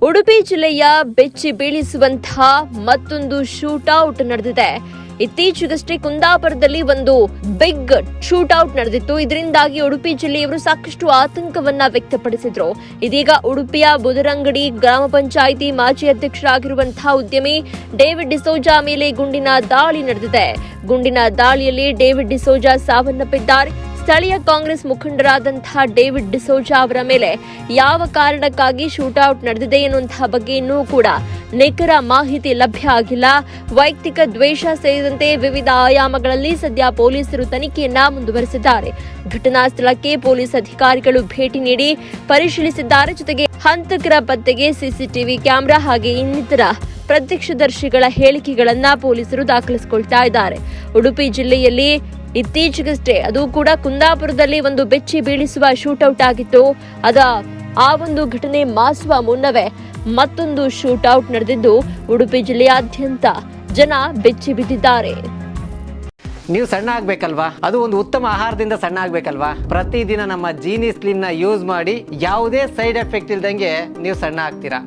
ಉಡುಪಿ ಜಿಲ್ಲೆಯ ಬೆಚ್ಚಿ ಬೀಳಿಸುವಂತಹ ಮತ್ತೊಂದು ಶೂಟೌಟ್ ನಡೆದಿದೆ. ಇತ್ತೀಚೆಗಷ್ಟೇ ಕುಂದಾಪುರದಲ್ಲಿ ಒಂದು ಬಿಗ್ ಶೂಟೌಟ್ ನಡೆದಿತ್ತು. ಇದರಿಂದಾಗಿ ಉಡುಪಿ ಜಿಲ್ಲೆಯವರು ಸಾಕಷ್ಟು ಆತಂಕವನ್ನ ವ್ಯಕ್ತಪಡಿಸಿದ್ರು. ಇದೀಗ ಉಡುಪಿಯ ಬುದರಂಗಡಿ ಗ್ರಾಮ ಪಂಚಾಯಿತಿ ಮಾಜಿ ಅಧ್ಯಕ್ಷರಾಗಿರುವಂತಹ ಉದ್ಯಮಿ ಡೇವಿಡ್ ಡಿಸೋಜಾ ಮೇಲೆ ಗುಂಡಿನ ದಾಳಿ ನಡೆದಿದೆ. ಗುಂಡಿನ ದಾಳಿಯಲ್ಲಿ ಡೇವಿಡ್ ಡಿಸೋಜಾ ಸಾವನ್ನಪ್ಪಿದ್ದಾರೆ. ಸ್ಥಳೀಯ ಕಾಂಗ್ರೆಸ್ ಮುಖಂಡರಾದಂತಹ ಡೇವಿಡ್ ಡಿಸೋಜಾ ಅವರ ಮೇಲೆ ಯಾವ ಕಾರಣಕ್ಕಾಗಿ ಶೂಟೌಟ್ ನಡೆದಿದೆ ಎನ್ನುವಂತಹ ಬಗ್ಗೆ ಇನ್ನೂ ಕೂಡ ನಿಖರ ಮಾಹಿತಿ ಲಭ್ಯ ಆಗಿಲ್ಲ. ವೈಯಕ್ತಿಕ ದ್ವೇಷ ಸೇರಿದಂತೆ ವಿವಿಧ ಆಯಾಮಗಳಲ್ಲಿ ಸದ್ಯ ಪೊಲೀಸರು ತನಿಖೆಯನ್ನ ಮುಂದುವರೆಸಿದ್ದಾರೆ. ಘಟನಾ ಸ್ಥಳಕ್ಕೆ ಪೊಲೀಸ್ ಅಧಿಕಾರಿಗಳು ಭೇಟಿ ನೀಡಿ ಪರಿಶೀಲಿಸಿದ್ದಾರೆ. ಜೊತೆಗೆ ಹಂತಕರ ಪತ್ತೆಗೆ ಸಿಸಿಟಿವಿ ಕ್ಯಾಮೆರಾ ಹಾಗೆ ಇನ್ನಿತರ ಪ್ರತ್ಯಕ್ಷದರ್ಶಿಗಳ ಹೇಳಿಕೆಗಳನ್ನ ಪೊಲೀಸರು ದಾಖಲಿಸಿಕೊಳ್ತಾ ಇದ್ದಾರೆ. ಉಡುಪಿ ಜಿಲ್ಲೆಯಲ್ಲಿ ಇತ್ತೀಚೆಗಷ್ಟೇ ಅದು ಕೂಡ ಕುಂದಾಪುರದಲ್ಲಿ ಒಂದು ಬೆಚ್ಚಿ ಬೀಳಿಸುವ ಶೂಟೌಟ್ ಆಗಿತ್ತು. ಆ ಒಂದು ಘಟನೆ ಮಾಸುವ ಮುನ್ನವೇ ಮತ್ತೊಂದು ಶೂಟೌಟ್ ನಡೆದಿದ್ದು ಉಡುಪಿ ಜಿಲ್ಲೆಯಾದ್ಯಂತ ಜನ ಬೆಚ್ಚಿ ಬಿದ್ದಿದ್ದಾರೆ. ನೀವು ಸಣ್ಣ ಆಗ್ಬೇಕಲ್ವಾ? ಅದು ಒಂದು ಉತ್ತಮ ಆಹಾರದಿಂದ ಸಣ್ಣ ಆಗ್ಬೇಕಲ್ವಾ? ಪ್ರತಿದಿನ ನಮ್ಮ ಜೀನಿ ಸ್ಲಿಮ್ ನ ಯೂಸ್ ಮಾಡಿ ಯಾವುದೇ ಸೈಡ್ ಎಫೆಕ್ಟ್ ಇಲ್ದಂಗೆ ನೀವು ಸಣ್ಣ ಆಗ್ತೀರಾ.